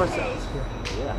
short cells here. Yeah.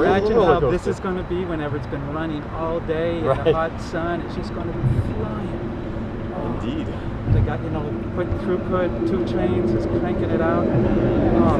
I love the front row. This is going to be whenever it's been running all day in the hot sun. It's just going to be flying. Indeed. They got, you know, put throughput, 2 trains, just cranking it out. Oh,